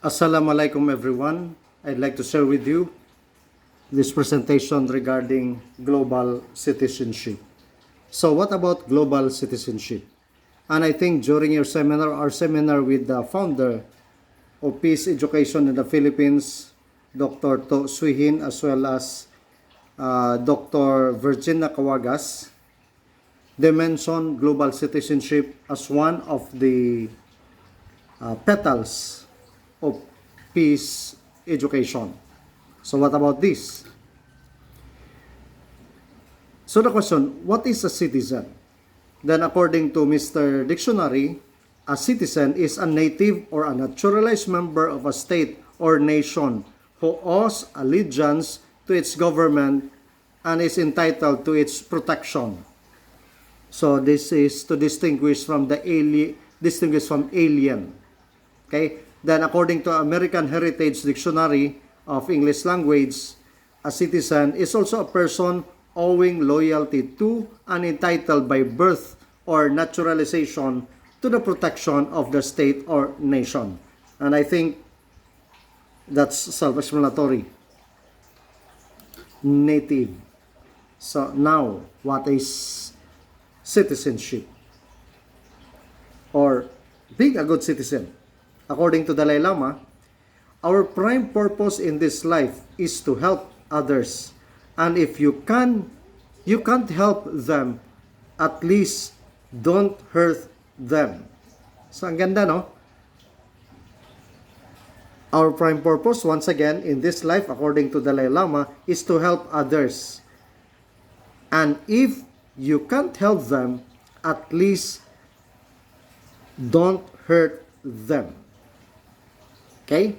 Assalamualaikum everyone. I'd like to share with you this presentation regarding global citizenship. So what about global citizenship? And I think during your seminar, our seminar with the founder of Peace Education in the Philippines, Dr. To Suihin, as well as Dr. Virginia Kawagas, they mentioned global citizenship as one of the petals of peace education. So what about this? So the question, what is a citizen? Then according to Mr. Dictionary, a citizen is a native or a naturalized member of a state or nation who owes allegiance to its government and is entitled to its protection. So this is to distinguish from alien. Okay? Then according to American Heritage Dictionary of English Language, a citizen is also a person owing loyalty to and entitled by birth or naturalization to the protection of the state or nation. And I think that's self-explanatory. Native. So now, what is citizenship? Or being a good citizen? According to Dalai Lama, our prime purpose in this life is to help others. And if you can't help them, at least don't hurt them. So ang ganda, no? Our prime purpose, once again, in this life, according to Dalai Lama, is to help others. And if you can't help them, at least don't hurt them. Okay?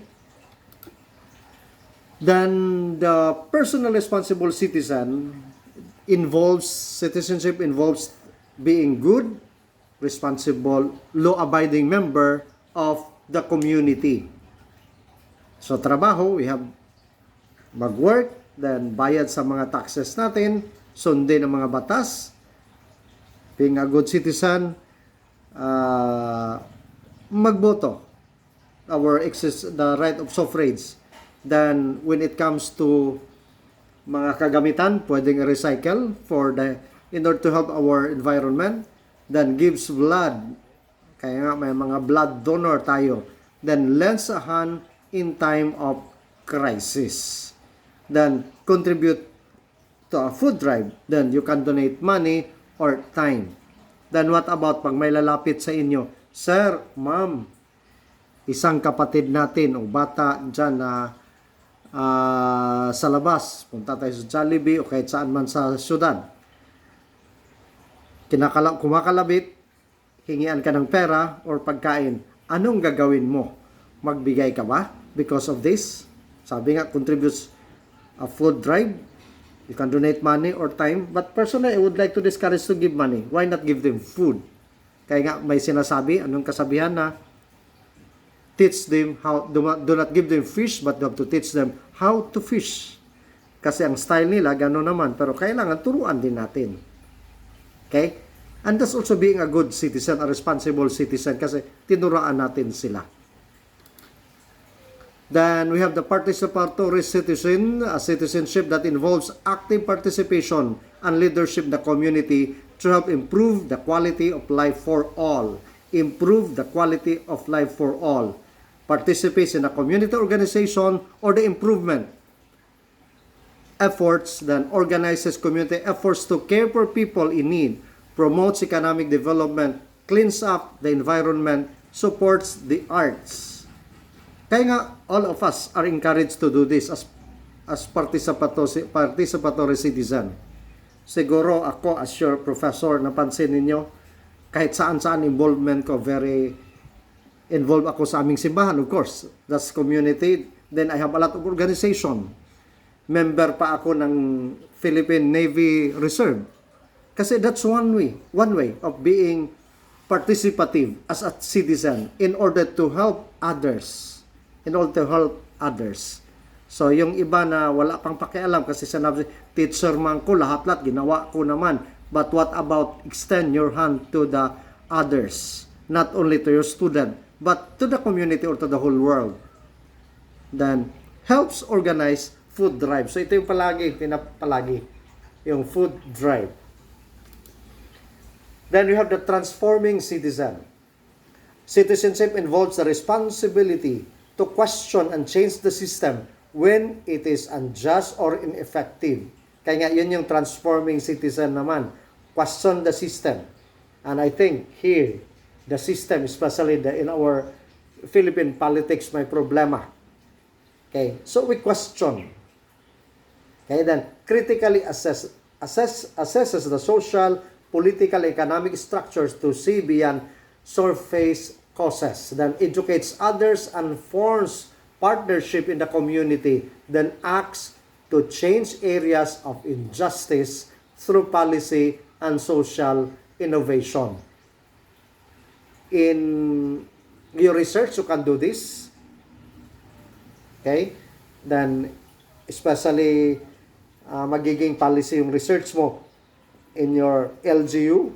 Then the personal responsible citizen citizenship involves being good, responsible, law-abiding member of the community. So trabaho, we have mag-work, then bayad sa mga taxes natin, sundin ang mga batas, being a good citizen, magboto, the right of suffrage. Then when it comes to mga kagamitan, pwedeng recycle in order to help our environment. Then gives blood, kaya nga may mga blood donor tayo. Then lends a hand in time of crisis. Then contribute to a food drive. Then you can donate money or time. Then what about pag may lalapit sa inyo, sir, ma'am, isang kapatid natin o bata dyan na sa labas, punta tayo sa Jollibee o kahit saan man sa syudad, kumakalabit, hingian ka ng pera or pagkain, anong gagawin mo? Magbigay ka ba because of this? Sabi nga, contributes a food drive, you can donate money or time, but personally, I would like to discourage to give money. Why not give them food? Kaya nga may sinasabi, anong kasabihan na, teach them how, do not give them fish, but you have to teach them how to fish. Kasi ang style nila, gano'n naman. Pero kailangan turuan din natin. Okay? And that's also being a good citizen, a responsible citizen, kasi tinuraan natin sila. Then we have the participatory citizen, a citizenship that involves active participation and leadership in the community to help improve the quality of life for all. Improve the quality of life for all. Participates in a community organization or the improvement efforts, then organizes community efforts to care for people in need, promotes economic development, cleans up the environment, supports the arts. Kaya nga, all of us are encouraged to do this as participatory citizen. Siguro ako as your professor, napansin ninyo, kahit saan-saan involvement ko, very involved ako sa aming simbahan, of course. That's community. Then I have a lot of organization. Member pa ako ng Philippine Navy Reserve. Kasi that's one way of being participative as a citizen in order to help others. So yung iba na wala pang pakialam kasi sinabi, teacher man ko, lahat-lahat ginawa ko naman. But what about extend your hand to the others? Not only to your student, but to the community or to the whole world. Then, helps organize food drive. So, ito yung palagi, yung food drive. Then, we have the transforming citizen. Citizenship involves the responsibility to question and change the system when it is unjust or ineffective. Kaya nga, yun yung transforming citizen naman. Question the system. And I think here, the system, especially in our Philippine politics, may problema. Okay, so we question. Okay, then critically assesses the social, political, economic structures to see beyond surface causes. Then educates others and forms partnership in the community. Then acts to change areas of injustice through policy and social innovation. In your research, you can do this. Okay? Then, especially, magiging policy yung research mo in your LGU,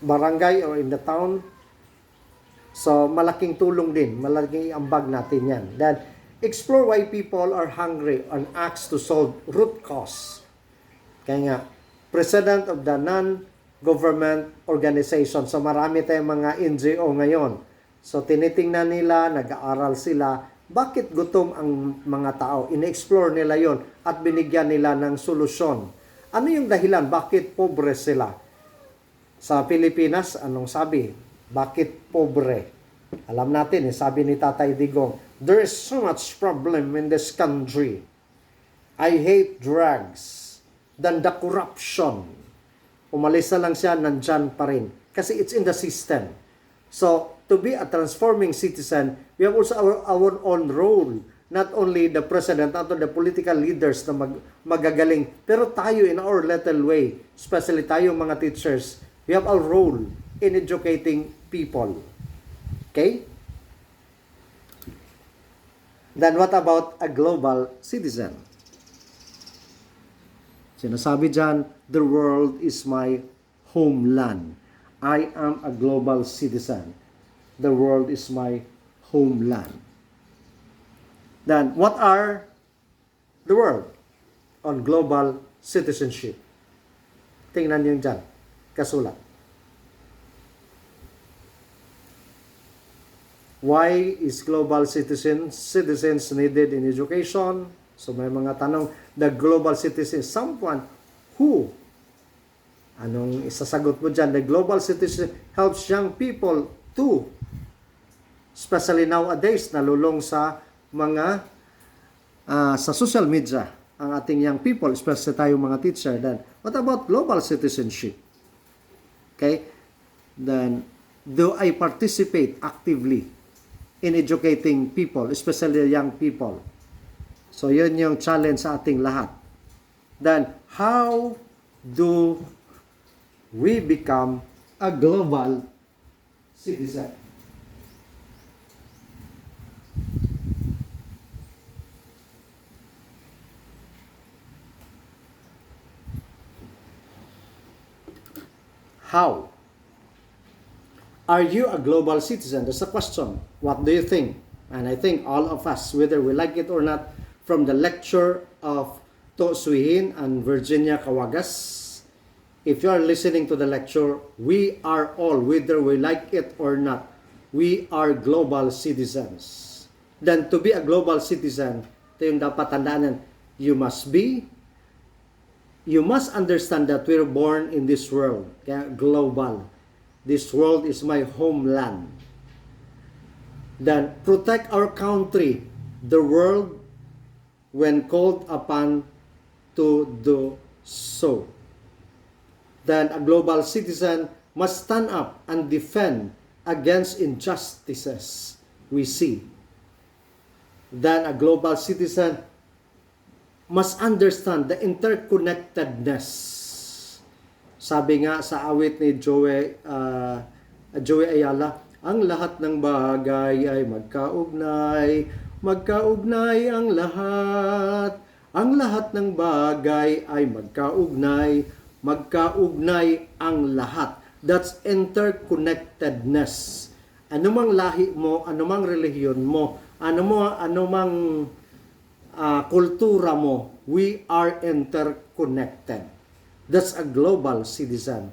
barangay, or in the town. So, malaking tulong din. Malaking ambag natin yan. Then, explore why people are hungry and acts to solve root cause. Kaya nga, president of the non-government organization. So, marami tayong mga NGO ngayon. So, tinitingnan nila, nag-aaral sila, bakit gutom ang mga tao? Ine-explore nila yon at binigyan nila ng solusyon. Ano yung dahilan? Bakit pobre sila? Sa Pilipinas, anong sabi? Bakit pobre? Alam natin, sabi ni Tatay Digong, there is so much problem in this country. I hate drugs than the corruption. Umalis na lang siya, nandyan pa rin. Kasi it's in the system. So, to be a transforming citizen, we have also our own role. Not only the president, not only the political leaders na magagaling, pero tayo in our little way, especially tayo mga teachers, we have our role in educating people. Okay? Then what about a global citizen? Sinasabi dyan, the world is my homeland. I am a global citizen. The world is my homeland. Then, what are the world on global citizenship? Tingnan niyo dyan, kasulat. Why is global citizens needed in education? So may mga tanong, the global citizen is someone who, anong isasagot mo dyan? The global citizen helps young people to, especially nowadays, nalulong sa mga sa social media ang ating young people, especially tayo mga teacher. Then, what about global citizenship? Okay? Then, do I participate actively in educating people, especially young people? So, yun yung challenge sa ating lahat. Then, how do we become a global citizen? How? Are you a global citizen? That's a question. What do you think? And I think all of us, whether we like it or not, from the lecture of To Suihin and Virginia Kawagas, if you are listening to the lecture, we are all, whether we like it or not, we are global citizens. Then to be a global citizen, ito yung dapat tandaan, you must understand that we're born in this world. Kaya global. This world is my homeland. Then protect our country, the world, when called upon to do so. Then a global citizen must stand up and defend against injustices we see. Then a global citizen must understand the interconnectedness. Sabi nga sa awit ni Joey Ayala, ang lahat ng bagay ay magkaugnay, magkaugnay ang lahat. Ang lahat ng bagay ay magkaugnay, magkaugnay ang lahat. That's interconnectedness. Anumang lahi mo, anumang relihiyon mo, anumang kultura mo, we are interconnected. That's a global citizen.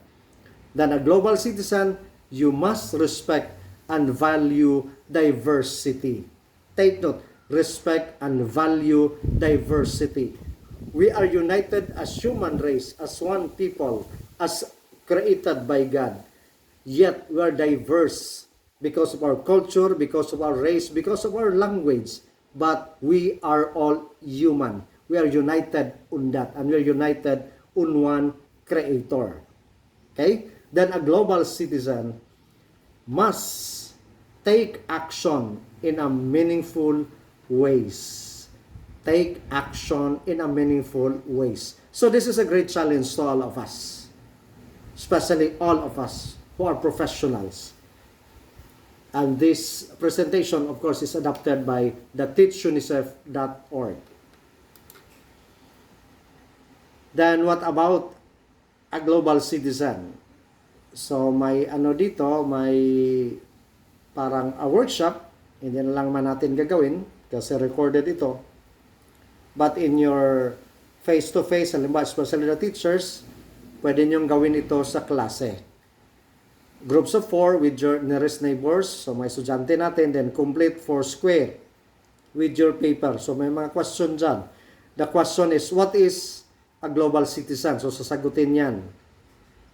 Then a global citizen, you must respect and value diversity. Take note, respect and value diversity. We are united as human race, as one people, as created by God. Yet we are diverse because of our culture, because of our race, because of our language. But we are all human. We are united on that, and we are united on one Creator. Okay? Then a global citizen must take action in a meaningful ways. Take action in a meaningful ways. So this is a great challenge to all of us, especially all of us who are professionals. And this presentation, of course, is adapted by the teachunicef.org. Then what about a global citizen? So may dito, may parang a workshop, hindi na lang man natin gagawin kasi recorded ito. But in your face-to-face, halimbawa, especially the teachers, pwede nyong gawin ito sa klase. Groups of 4 with your nearest neighbors. So may estudyante natin, then complete 4 square with your paper. So may mga question dyan. The question is, what is a global citizen? So sasagutin yan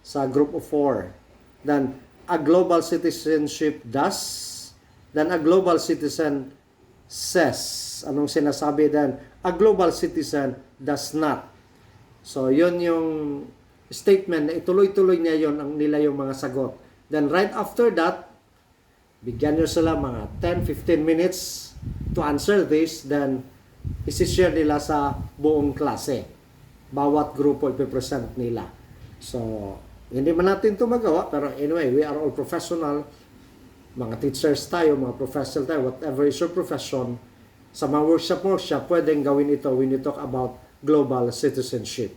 sa group of 4. Then, a global citizenship does. Then, a global citizen says. Anong sinasabi then? A global citizen does not. So, yun yung statement na ituloy-tuloy niya yun nila yung mga sagot. Then, right after that, bigyan nyo sila mga 10-15 minutes to answer this. Then, isi-share nila sa buong klase. Bawat grupo ipipresent nila. So, hindi man natin ito magawa, pero anyway, we are all professional. Mga teachers tayo, mga professional tayo, whatever is your profession. Sa mga workshop, pwedeng gawin ito when you talk about global citizenship.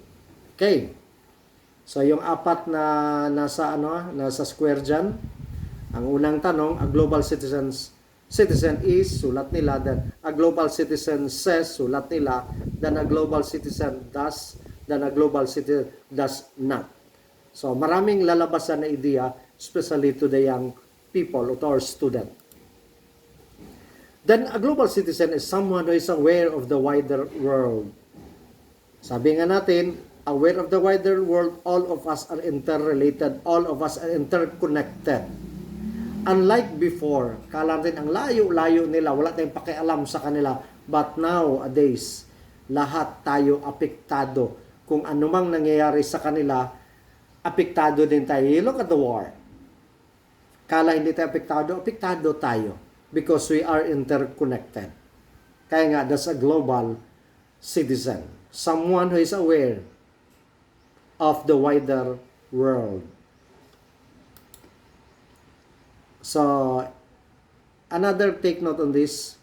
Okay. So, yung apat na nasa square dyan, ang unang tanong, a global citizen is, sulat nila, then a global citizen says, sulat nila, then a global citizen does, then a global citizen does not. So, maraming lalabasan na idea, especially to the young people, or to our student. Then, a global citizen is someone who is aware of the wider world. Sabi nga natin, aware of the wider world, all of us are interrelated, all of us are interconnected. Unlike before, kala natin ang layo-layo nila, wala tayong pakialam sa kanila. But nowadays, lahat tayo apektado. Kung anumang nangyayari sa kanila, apektado din tayo. You look at the war. Kala hindi tayo apektado tayo. Because we are interconnected. Kaya nga, that's a global citizen. Someone who is aware of the wider world. So, another take note on this.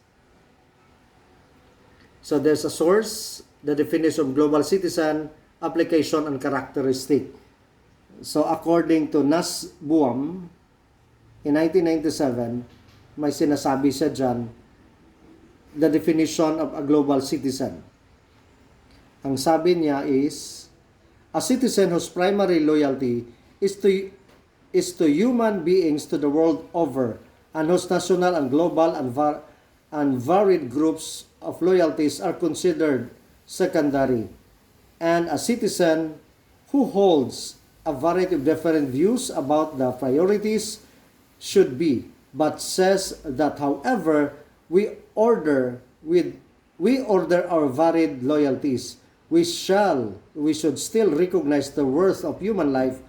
So, there's a source, the definition of global citizen, application, and characteristic. So, according to Nussbaum, in 1997, may sinasabi siya dyan, the definition of a global citizen. Ang sabi niya is, a citizen whose primary loyalty is to human beings to the world over, and whose national and global and varied groups of loyalties are considered secondary, and a citizen who holds a variety of different views about the priorities should be, but says that however we order our varied loyalties, we should still recognize the worth of human life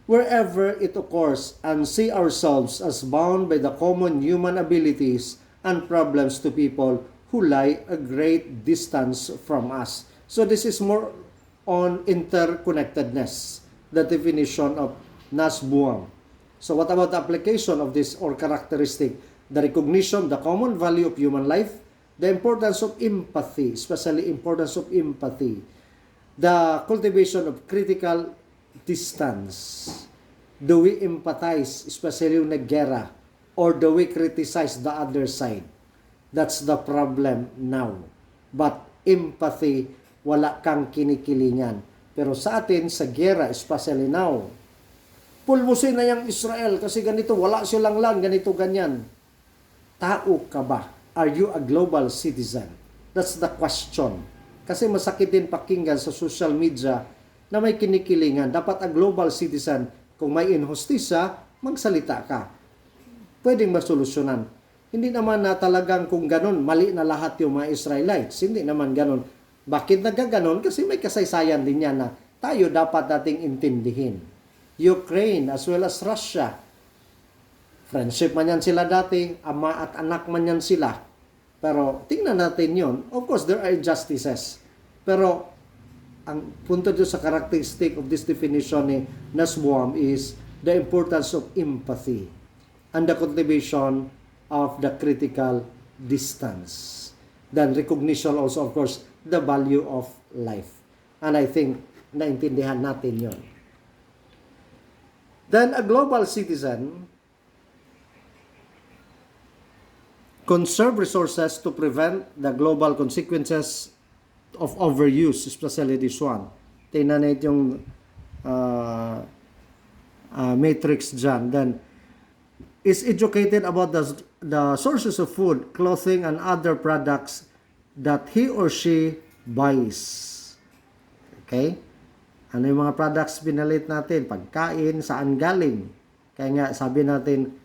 wherever it occurs, and see ourselves as bound by the common human abilities and problems to people who lie a great distance from us. So this is more on interconnectedness, the definition of Nussbaum. So what about the application of this or characteristic? The recognition, the common value of human life, the importance of empathy, especially importance of empathy, the cultivation of critical distance. Do we empathize, especially yung naggera? or do we criticize the other side? That's the problem now. But empathy, wala kang kinikilingan. Pero sa atin, sa gera, especially now, pulmusin na yung Israel kasi ganito, wala silang land, ganito, ganyan. Tao ka ba? Are you a global citizen? That's the question. Kasi masakit din pakinggan sa social media na may kinikilingan. Dapat a global citizen, kung may inhustisya, magsalita ka. Pwedeng masolusyonan. Hindi naman na talagang kung ganon, mali na lahat yung mga Israelites. Hindi naman ganon. Bakit nagaganon? Kasi may kasaysayan din yan na tayo dapat nating intindihin. Ukraine as well as Russia. Friendship man yan sila dati, ama at anak man yan sila. Pero tingnan natin yon. Of course, there are injustices. Pero ang punto dito sa characteristic of this definition ni Nussbaum is the importance of empathy and the cultivation of the critical distance. Then recognition also, of course, the value of life. And I think naintindihan natin yon. Then a global citizen conserve resources to prevent the global consequences of overuse, especially this one. Tingnan natin yung matrix dyan. Then, is educated about the sources of food, clothing, and other products that he or she buys. Okay? Ano yung mga products binalit natin? Pagkain, saan galing? Kaya nga, sabi natin,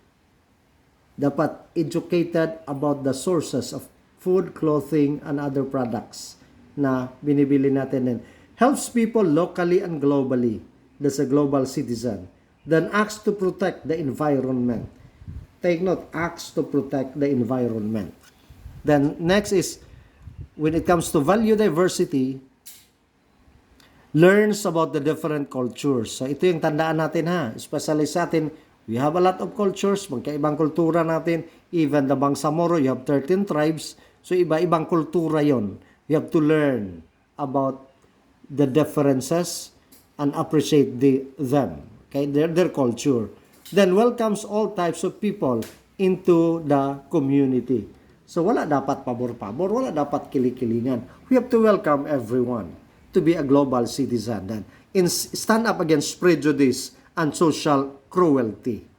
dapat educated about the sources of food, clothing, and other products na binibili natin din. Helps people locally and globally. That's a global citizen. Then acts to protect the environment. Take note, acts to protect the environment. Then next is, when it comes to value diversity, learns about the different cultures. So ito yung tandaan natin ha, especially sa atin, we have a lot of cultures, magkaibang kultura natin. Even the Bangsamoro, you have 13 tribes. So iba-ibang kultura yon. You have to learn about the differences and appreciate them. Okay, their culture. Then welcomes all types of people into the community. So wala dapat pabor-pabor, wala dapat kilik-kilingan. We have to welcome everyone to be a global citizen. Then stand up against prejudice and social cruelty.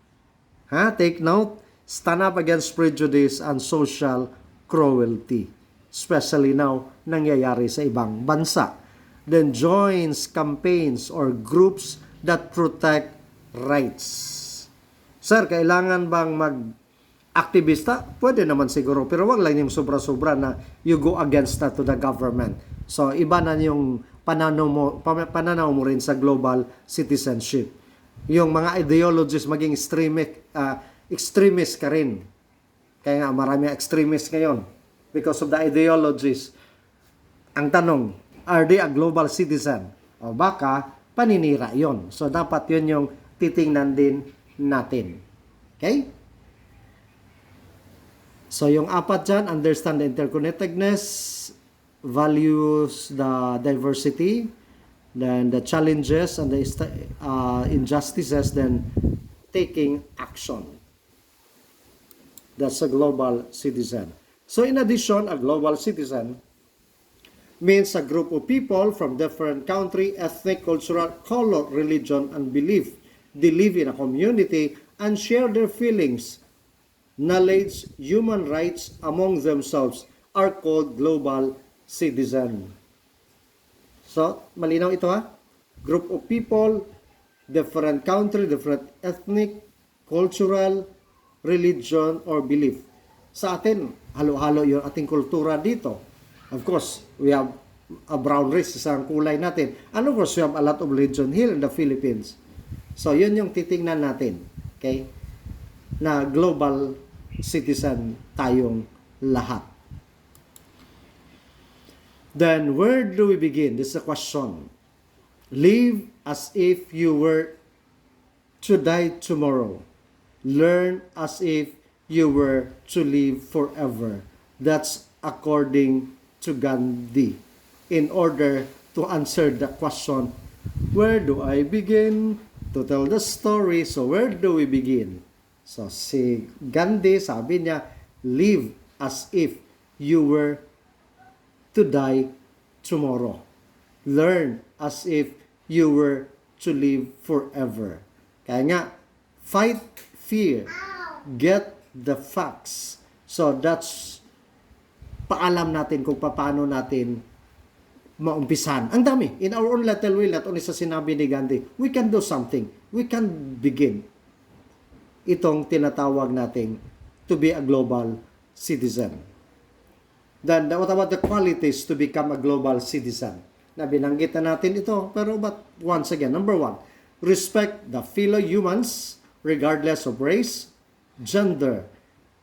Take note, stand up against prejudice and social cruelty. Especially now, nangyayari sa ibang bansa. Then joins campaigns or groups that protect rights. Sir, kailangan bang mag-aktivista? Pwede naman siguro, pero wag lang yung sobra-sobra na you go against to the government. So, iba na yung pananaw mo rin sa global citizenship. Yung mga ideologies maging extremist ka rin. Kaya nga marami extremist ngayon because of the ideologies. Ang tanong, are they a global citizen? O baka paninira yon. So dapat yun yung titingnan din natin. Okay? So yung apat dyan, understand the interconnectedness, values the diversity, then the challenges and the injustices, then taking action. That's a global citizen. So in addition, a global citizen means a group of people from different country, ethnic, cultural, color, religion, and belief. They live in a community and share their feelings, knowledge, human rights among themselves are called global citizen. So, malinaw ito ha? Group of people, different country, different ethnic, cultural, religion, or belief. Sa atin, halo-halo yung ating kultura dito. Of course, we have a brown race, isang kulay natin. And of course, we have a lot of religion here in the Philippines. So, yun yung titingnan natin. Okay? Na global citizen tayong lahat. Then, where do we begin? This is a question. Live as if you were to die tomorrow. Learn as if you were to live forever. That's according to Gandhi. In order to answer the question, where do I begin to tell the story? So, where do we begin? So si Gandhi, sabi niya, live as if you were to die tomorrow. Learn as if you were to live forever. Kaya nga, fight fear, get the facts. So that's paalam natin kung paano natin maumpisan. Ang dami. In our own little way, not only sa sinabi ni Gandhi, we can do something. We can begin itong tinatawag nating to be a global citizen. Then, what about the qualities to become a global citizen? Na binanggit na natin ito, but once again, number 1, respect the fellow humans regardless of race, gender,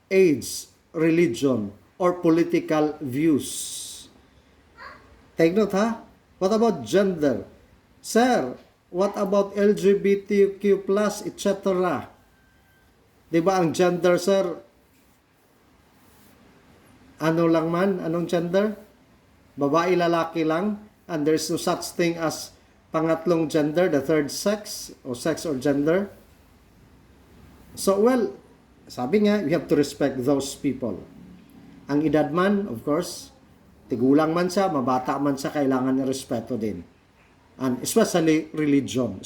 age, religion, or political views. Take note, ha? What about gender? Sir, what about LGBTQ+, etc.? Diba ang gender, sir? Ano lang man? Anong gender? Babae, lalaki lang? And there's no such thing as pangatlong gender, the third sex, or sex or gender. So, well, sabi nga, we have to respect those people. Ang edad man, of course, tigulang man siya, mabata man siya, kailangan ng respeto din. And especially religion.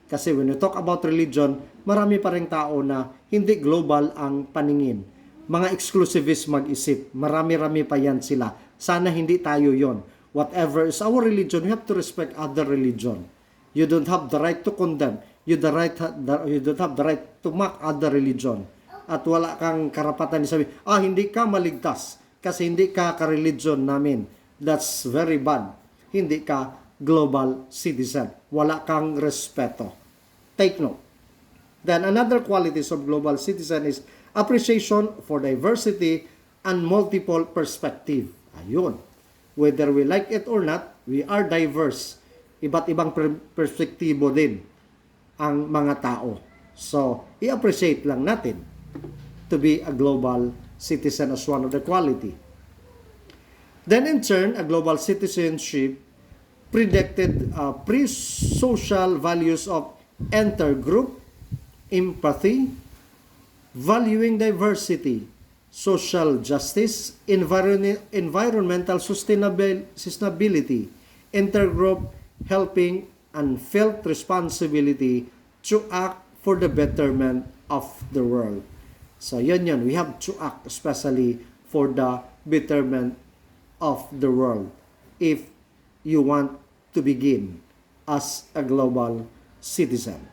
Kasi when you talk about religion, marami pa rin tao na hindi global ang paningin. Mga exclusivist mag-isip. Marami-rami pa yan sila. Sana hindi tayo yon. Whatever is our religion, we have to respect other religion. You don't have the right to condemn. You don't have the right to mock other religion. At wala kang karapatan na sabi, hindi ka maligtas kasi hindi ka ka-religion namin. That's very bad. Hindi ka global citizen. Wala kang respeto. Take note. Then another qualities of global citizen is appreciation for diversity and multiple perspective. Ayun. Whether we like it or not, we are diverse. Iba't ibang perspektibo din ang mga tao. So, i-appreciate lang natin to be a global citizen as one of the quality. Then in turn, a global citizenship predicted pre-social values of intergroup, empathy, valuing diversity, social justice, environmental sustainability, intergroup helping, and felt responsibility to act for the betterment of the world. So yun. We have to act especially for the betterment of the world if you want to begin as a global citizen.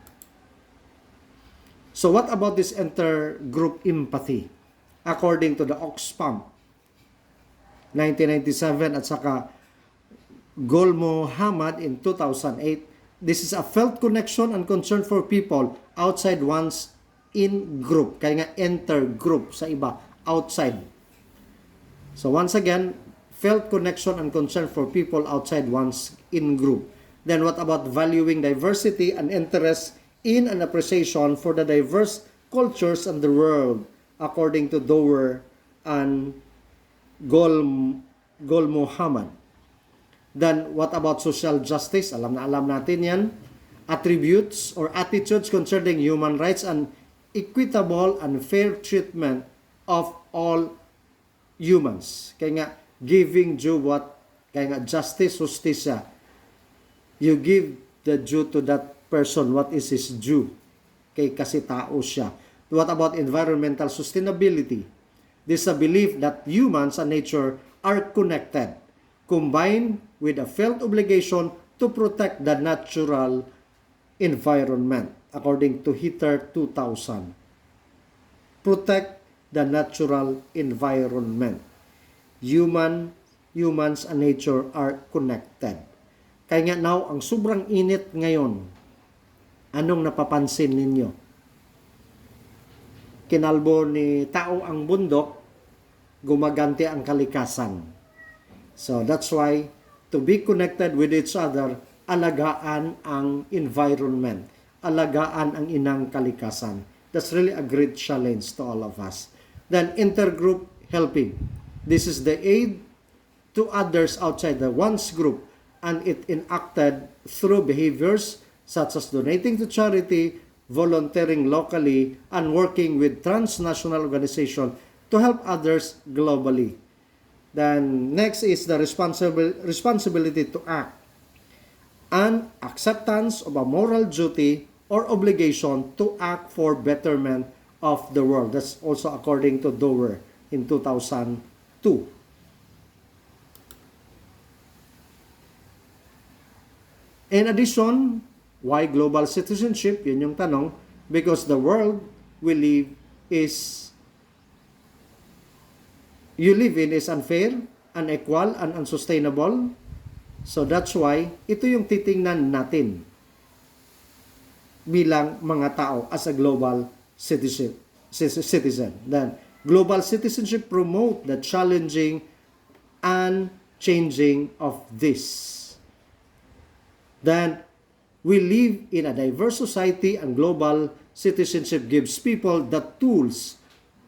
So what about this intergroup empathy? According to the Oxfam 1997 at saka Gul Muhammad in 2008, this is a felt connection and concern for people outside one's in group. Kaya nga intergroup sa iba, outside. So once again, felt connection and concern for people outside one's in group. Then what about valuing diversity and interest in and appreciation for the diverse cultures in the world, according to Dower and Gul Muhammad. Then what about social justice? Alam natin yan. Attributes or attitudes concerning human rights and equitable and fair treatment of all humans. Kaya nga, giving due what? Kaya nga, justice, justisya. You give the due to that person, what is his due? Kaya kasi tao siya. What about environmental sustainability? This is a belief that humans and nature are connected, combined with a felt obligation to protect the natural environment, according to HITER 2000. Protect the natural environment. Humans and nature are connected. Kaya nga now, ang sobrang init ngayon, anong napapansin ninyo? Kinalbo ni tao ang bundok, gumaganti ang kalikasan. So that's why, to be connected with each other, alagaan ang environment, alagaan ang inang kalikasan. That's really a great challenge to all of us. Then intergroup helping. This is the aid to others outside the one's group, and it enacted through behaviors such as donating to charity, volunteering locally, and working with transnational organizations to help others globally. Then next is the responsibility to act and acceptance of a moral duty or obligation to act for betterment of the world. That's also according to Dover in 2002. In addition, why global citizenship? Yun yung tanong. Because the world we live you live in is unfair, unequal, and unsustainable. So that's why ito yung titingnan natin bilang mga tao as a global citizen. Then, global citizenship promote the challenging and changing of this. Then, we live in a diverse society, and global citizenship gives people the tools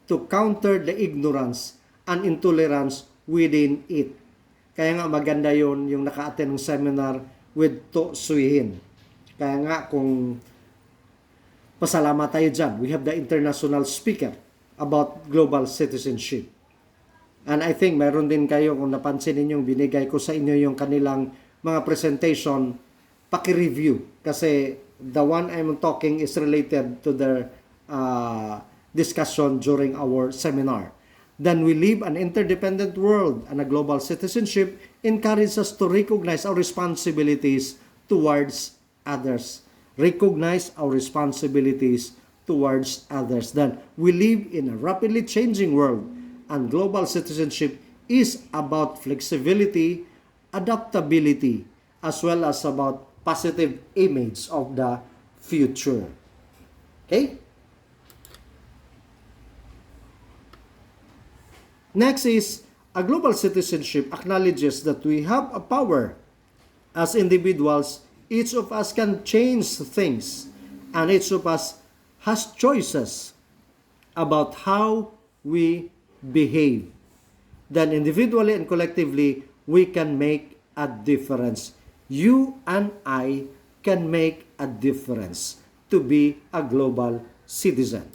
to counter the ignorance and intolerance within it. Kaya nga maganda yon yung naka-attend ng seminar with To Suihin. Kaya nga kung pasalamat tayo dyan, we have the international speaker about global citizenship. And I think meron din kayo, kung napansin ninyong binigay ko sa inyo yung kanilang mga presentation, paki-review. Kasi the one I'm talking is related to their discussion during our seminar. Then we live an interdependent world, and a global citizenship encourages us to recognize our responsibilities towards others. Recognize our responsibilities towards others. Then we live in a rapidly changing world, and global citizenship is about flexibility, adaptability, as well as about positive image of the future. Okay? Next is, a global citizenship acknowledges that we have a power as individuals. Each of us can change things, and each of us has choices about how we behave. Then individually and collectively, we can make a difference. You and I can make a difference to be a global citizen.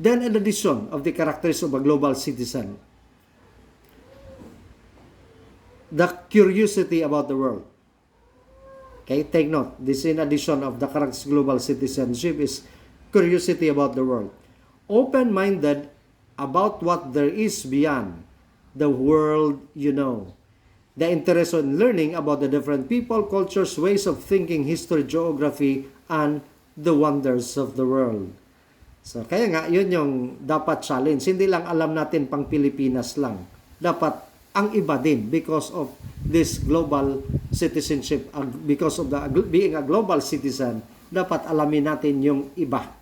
Then, in addition of the characteristics of a global citizen, the curiosity about the world. Okay, take note. This, in addition of the characteristics of global citizenship, is curiosity about the world. Open-minded about what there is beyond the world you know. The interest in learning about the different people, cultures, ways of thinking, history, geography, and the wonders of the world. So, kaya nga, yun yung dapat challenge. Hindi lang alam natin pang Pilipinas lang. Dapat ang iba din because of this global citizenship, because of the being a global citizen, dapat alamin natin yung iba.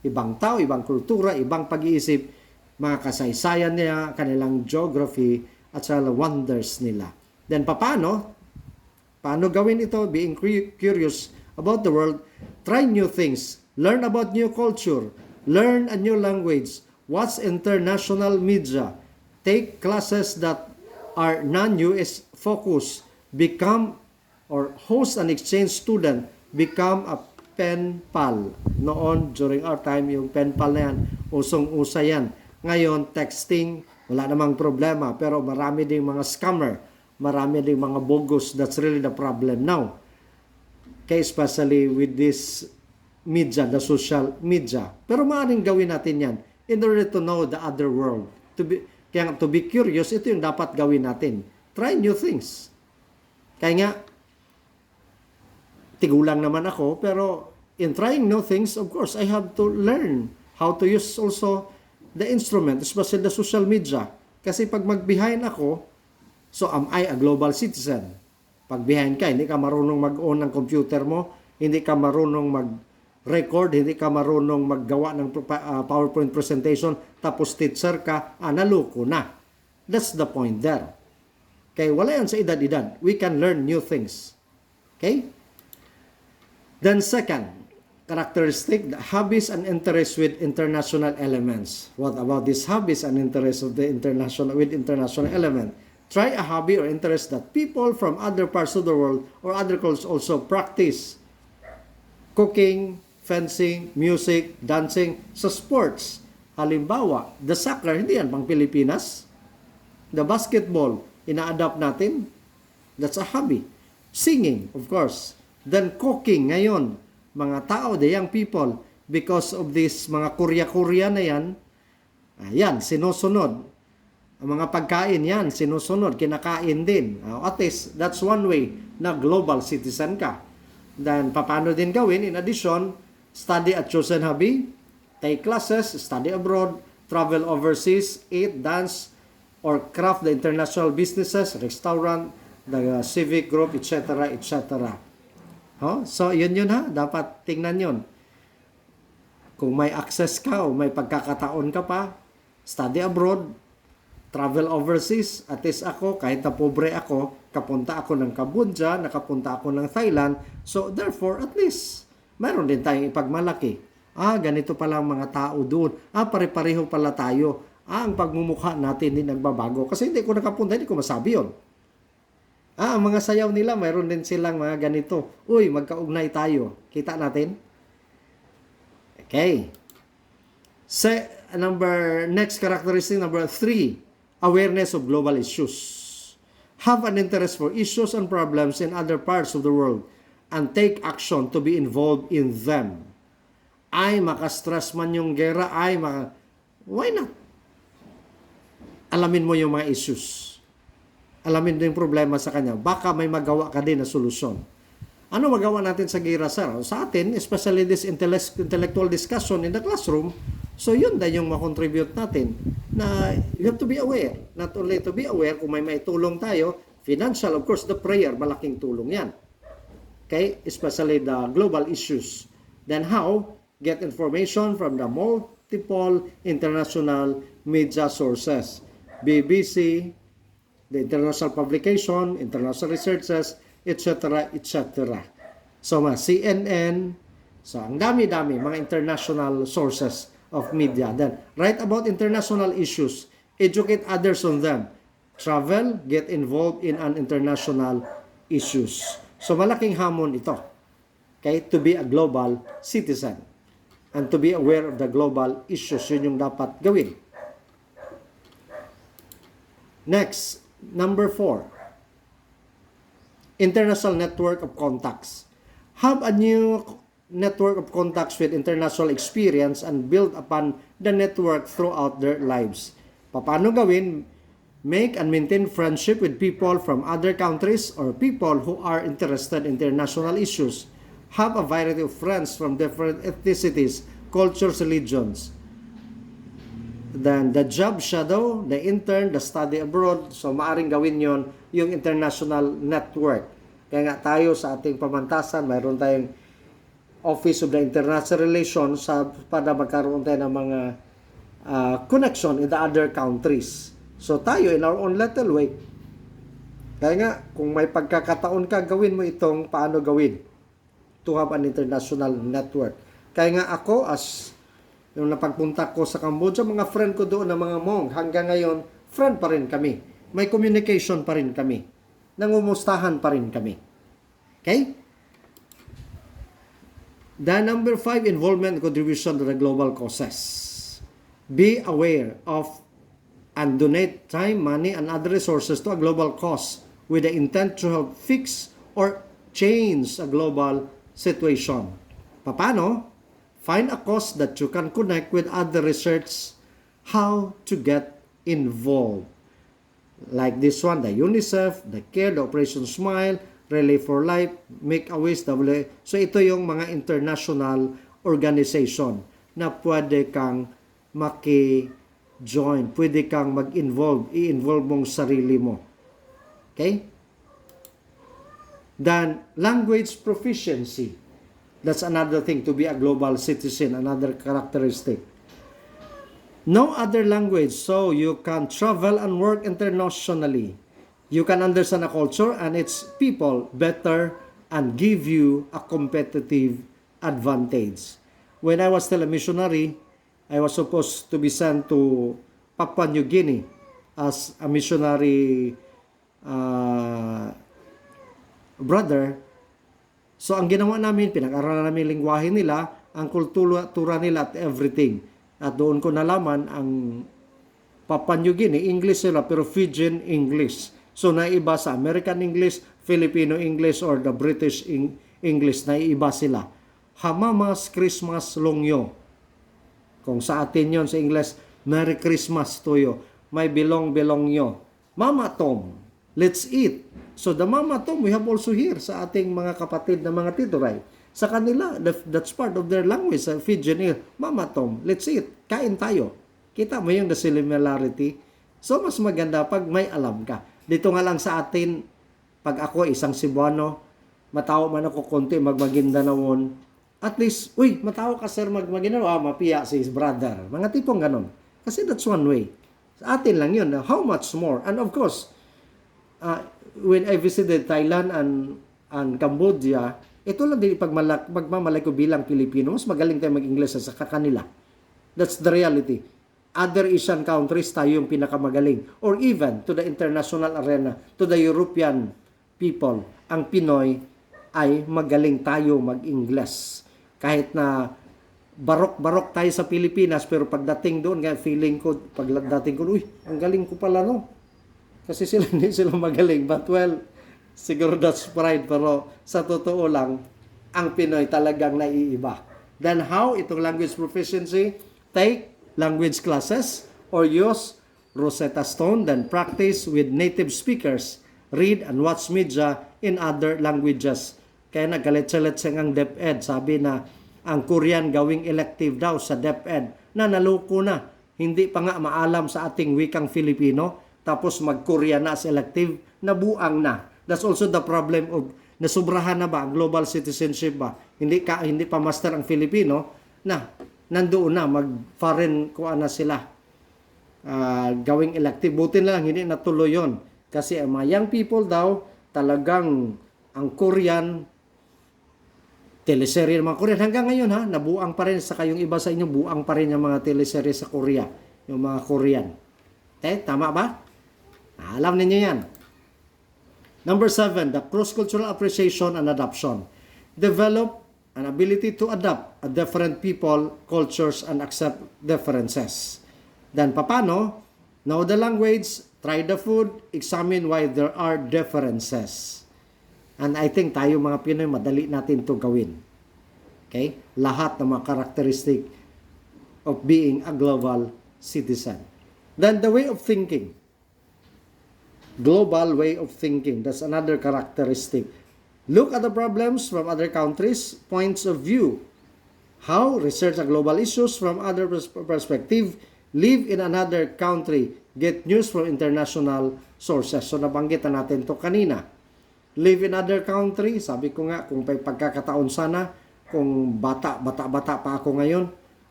Ibang tao, ibang kultura, ibang pag-iisip, mga kasaysayan niya, kanilang geography, at sa wonders nila. Then, paano gawin ito? Being curious about the world, try new things, learn about new culture, learn a new language, watch international media, take classes that are non-US focused, become or host an exchange student, become a pen pal. Noon, during our time, yung pen pal na yan, usong-usa yan. Ngayon, texting, wala namang problema, pero marami ding mga scammer, marami ding mga bogus. That's really the problem now. Okay, especially with this media, the social media. Pero maaaring gawin natin yan in order to know the other world. Kaya to be curious, ito yung dapat gawin natin. Try new things. Kaya nga, tigulang naman ako, pero in trying new things, of course, I have to learn how to use also the instrument, especially the social media. Kasi pag mag-behind ako, so am I a global citizen? Pag behind ka, hindi ka marunong mag-on ng computer mo, hindi ka marunong mag-record, hindi ka marunong maggawa ng PowerPoint presentation, tapos teacher ka, naluko na. That's the point there. Okay, wala yan sa edad-edad. We can learn new things. Okay? Then second, characteristic, the hobbies and interests with international elements. What about these hobbies and interests of the international element? Try a hobby or interest that people from other parts of the world or other cultures also practice. cooking, fencing, music, dancing, sa sports. Halimbawa, the soccer, hindi yan pang Pilipinas. The basketball, ina-adapt natin. That's a hobby. Singing, of course. Then cooking, ngayon, mga tao, the young people, because of this mga Korea-Korea na yan, ayan, sinusunod. Ang mga pagkain yan, sinusunod, kinakain din. At least, that's one way na global citizen ka. Then, paano din gawin? In addition, study at chosen hobby, take classes, study abroad, travel overseas, eat, dance, or craft the international businesses, restaurant, the civic group, etc., etc. So, yun ha. Dapat tingnan yun. Kung may access ka o may pagkakataon ka pa, study abroad, travel overseas, at least ako, kahit na pobre ako, kapunta ako ng Cambodia, nakapunta ako ng Thailand, so therefore, at least, mayroon din tayong ipagmalaki. Ganito pala ang mga tao doon. Pare-pareho pala tayo. Ang pagmumukha natin hindi nagbabago. Kasi hindi ko nakapunta, hindi ko masabi yun. Ang mga sayaw nila, mayroon din silang mga ganito. Uy, magkaugnay tayo. Kita natin? Okay. Next characteristic, number 3. Awareness of global issues. Have an interest for issues and problems in other parts of the world and take action to be involved in them. Makastress man yung gera, why not? Alamin mo yung mga issues. Alamin mo yung problema sa kanya. Baka may magawa ka din na solusyon. Ano magawa natin sa gera, sir? Sa atin, especially this intellectual discussion in the classroom, so yun na yung makontribute natin na you have to be aware. Not only to be aware, kung may maitulong tayo, financial, of course, the prayer, malaking tulong yan. Okay? Especially the global issues. Then how? Get information from the multiple international media sources. BBC, the international publication, international researches, etc., etc. So, CNN, so ang dami-dami, mga international sources of media. Then, write about international issues. Educate others on them. Travel, get involved in an international issues. So, malaking hamon ito. Okay? To be a global citizen. And to be aware of the global issues. Yun yung dapat gawin. Next, number 4. International network of contacts. Have a new network of contacts with international experience and build upon the network throughout their lives. Paano gawin? Make and maintain friendship with people from other countries or people who are interested in international issues. Have a variety of friends from different ethnicities, cultures, religions. Then the job shadow, the intern, the study abroad. So maaring gawin yon yung international network. Kaya nga tayo sa ating pamantasan, mayroon tayong Office of the International Relations para magkaroon tayo ng mga connection in the other countries. So tayo in our own little way. Kaya nga, kung may pagkakataon ka, gawin mo itong paano gawin to have an international network. Kaya nga ako, as yung napagpunta ko sa Cambodia, mga friend ko doon na mga Hmong, hanggang ngayon, friend pa rin kami. May communication pa rin kami. Nangumustahan pa rin kami. Okay? The number 5, involvement and contribution to the global causes. Be aware of and donate time, money, and other resources to a global cause with the intent to help fix or change a global situation. Paano? Find a cause that you can connect with other research how to get involved. Like this one, the UNICEF, the CARE, the Operation Smile, Relay for Life, Make-A-Wish, WA. So ito yung mga international organization na pwede kang maki-join, pwede kang mag-involve, i-involve mong sarili mo. Okay? Then, language proficiency. That's another thing to be a global citizen, another characteristic. No other language, so you can travel and work internationally. You can understand a culture and its people better and give you a competitive advantage. When I was still a missionary, I was supposed to be sent to Papua New Guinea as a missionary brother. So ang ginawa namin, pinag-aralan namin lingwahe nila, ang kultura nila at everything. At doon ko nalaman ang Papua New Guinea, English sila pero Fijian English. So naiba sa American English, Filipino English, or the British English, naiba sila. Hamamas Christmas Longyo. Kung sa atin yon sa English, Merry Christmas to you. May belong nyo. Mama Tom, let's eat. So the Mama Tom, we have also here sa ating mga kapatid na mga tituray. Sa kanila, that's part of their language, sa Fijian, Mama Tom, let's eat. Kain tayo. Kita mo yung the similarity. So mas maganda pag may alam ka. Dito nga lang sa atin, pag ako isang Cebuano, matawa man ako konti Magmaguindanawon, at least, uy, matawa ka sir Magmaguindanao, mapiya si his brother. Mga tipong ganon. Kasi that's one way. Sa atin lang yun. How much more? And of course, when I visited Thailand and Cambodia, ito lang din pagmamalay ko bilang Pilipino, mas magaling tayo mag-English sa kanila. That's the reality. Other Asian countries, tayo yung pinakamagaling. Or even to the international arena, to the European people, ang Pinoy ay magaling tayo mag-English. Kahit na barok-barok tayo sa Pilipinas, pero pagdating doon, feeling ko, pagdating ko, uy, ang galing ko pala, no? Kasi sila hindi sila magaling. But well, siguro that's pride. Pero sa totoo lang, ang Pinoy talagang naiiba. Then how? Itong language proficiency, take language classes or use Rosetta Stone, then practice with native speakers, read and watch media in other languages. Kaya nagalit-salit ang DepEd. Sabi na ang Korean gawing elective daw sa DepEd na naloko na. Hindi pa nga maalam sa ating wikang Filipino, tapos mag-Korean na as elective, nabuang na. That's also the problem of nasubrahan na ba ang global citizenship ba? Hindi pa master ang Filipino na nandoon na mag-foreign kuha na sila. Gawing elective. Buti na lang hindi natuloy yon. Kasi ang mga young people daw talagang ang Korean teleserye ng mga Korean hanggang ngayon ha, nabuang pa rin. Saka yung iba sa inyo, buang pa rin yung mga teleserye sa Korea. Yung mga Korean. Tama ba? Alam ninyo yan. Number 7, the cross-cultural appreciation and adoption. Develop an ability to adapt a different people, cultures, and accept differences. Then, paano? Know the language, try the food, examine why there are differences. And I think tayo mga Pinoy, madali natin to gawin. Okay? Lahat ng mga characteristic of being a global citizen. Then the way of thinking. Global way of thinking. That's another characteristic. Look at the problems from other countries' points of view. How? Research the global issues from other perspective. Live in another country. Get news from international sources. So nabanggit na natin to kanina. Live in other country. Sabi ko nga, kung may pagkakataon sana, kung bata pa ako ngayon,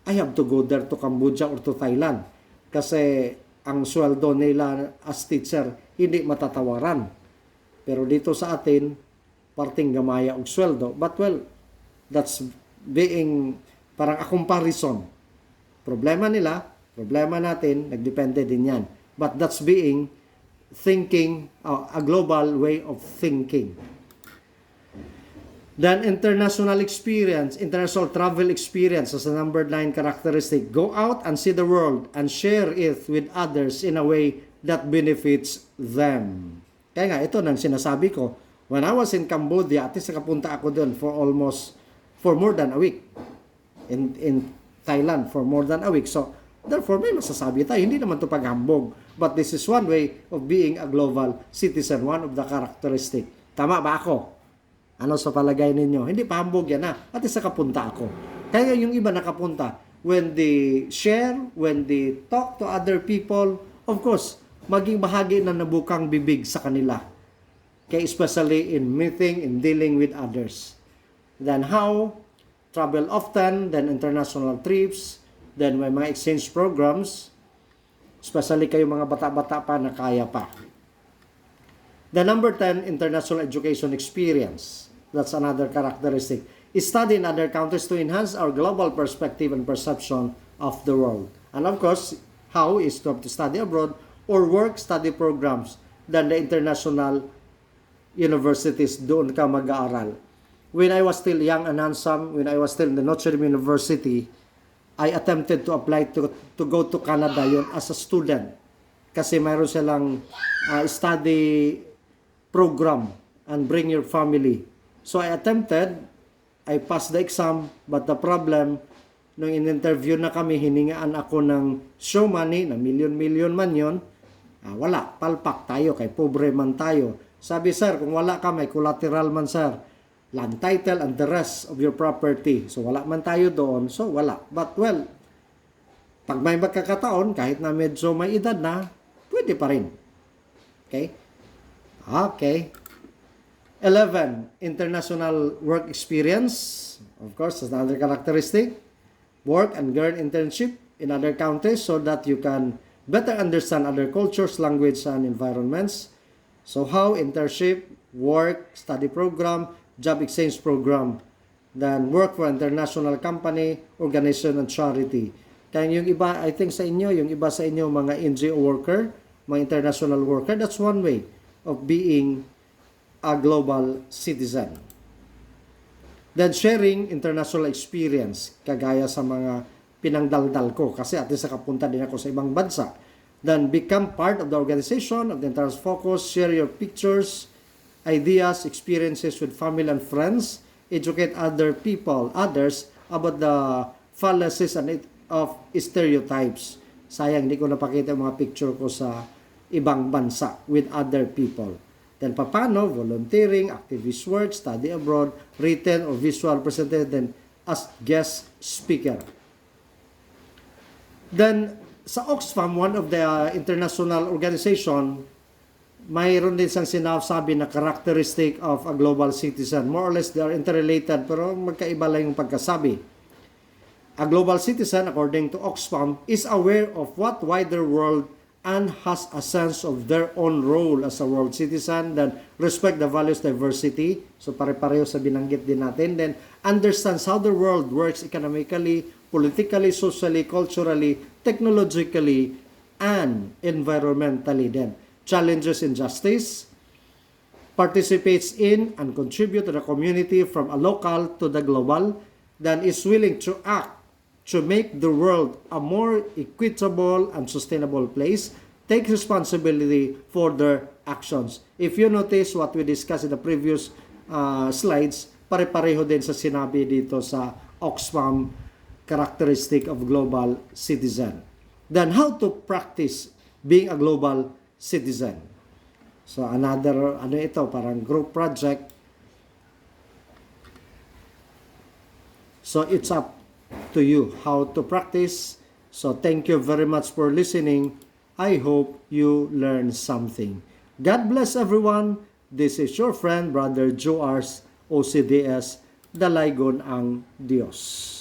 I have to go there to Cambodia or to Thailand. Kasi ang sweldo nila as teacher, hindi matatawaran. Pero dito sa atin, parting gamaya og sweldo. But well, that's being parang a comparison. Problema nila, problema natin, nagdepende din yan. But that's being thinking, a global way of thinking. Then international experience, international travel experience as a number 9 characteristic. Go out and see the world and share it with others in a way that benefits them. Kaya nga, ito nang sinasabi ko. When I was in Cambodia, at least nakapunta ako doon for more than a week. In Thailand, for more than a week. So, therefore, may masasabi tayo. Hindi naman ito paghambog. But this is one way of being a global citizen. One of the characteristic. Tama ba ako? Ano sa palagay ninyo? Hindi pahambog yan ha. At least nakapunta ako. Kaya yung iba nakapunta, when they share, when they talk to other people, of course, maging bahagi na nabukang bibig sa kanila. Okay, especially in meeting, in dealing with others. Then how? Travel often, then international trips, then may mga exchange programs, especially kayo mga bata-bata pa na kaya pa. The number 10, international education experience. That's another characteristic. Study in other countries to enhance our global perspective and perception of the world. And of course, how is to study abroad or work study programs than the international universities, doon ka mag-aaral. when I was still young and handsome, when I was still in the Notre Dame University, I attempted to apply to go to Canada yun as a student. Kasi mayroon silang study program and bring your family. So I attempted, I passed the exam, but the problem, nung in-interview na kami, hiningaan ako ng show money, na milyon-milyon man yun, wala, palpak tayo, kay pobre man tayo. Sabi, sir, kung wala ka, may collateral man, sir. Land title and the rest of your property. So, wala man tayo doon, so wala. But, well, pag may magkakataon, kahit na medyo may edad na, pwede pa rin. Okay? Okay. 11, international work experience. Of course, that's another characteristic. Work and learn internship in other countries so that you can better understand other cultures, language, and environments. So how internship, work, study program, job exchange program, then work for international company, organization, and charity. Kaya yung iba, I think sa inyo, yung iba sa inyo, mga NGO worker, mga international worker, that's one way of being a global citizen. Then sharing international experience, kagaya sa mga pinangdaldal ko, kasi at least nakapunta din ako sa ibang bansa. Then become part of the organization of the entire focus, share your pictures, ideas, experiences with family and friends, educate others about the fallacies and of stereotypes. Sayang, hindi ko napakita yung mga picture ko sa ibang bansa with other people. Then paano? Volunteering, activist work, study abroad, written or visual presentation, as guest speaker. Then sa Oxfam, one of the international organization, mayroon din siyang sinasabi na characteristic of a global citizen. More or less, they are interrelated, pero magkaiba lang yung pagkasabi. A global citizen, according to Oxfam, is aware of what wider world and has a sense of their own role as a world citizen, then respect the values diversity, so pare-pareho sa binanggit din natin, then understands how the world works economically, politically, socially, culturally, technologically, and environmentally, then challenges injustice, participates in and contribute to the community from a local to the global, then is willing to act to make the world a more equitable and sustainable place, take responsibility for their actions. If you notice what we discussed in the previous slides, pare-pareho din sa sinabi dito sa Oxfam characteristic of global citizen. Then how to practice being a global citizen. So another, parang group project. So it's up to you how to practice. So thank you very much for listening. I hope you learned something. God bless everyone. This is your friend, Brother Joe Ars, OCDS, Dalaygon ang Diyos.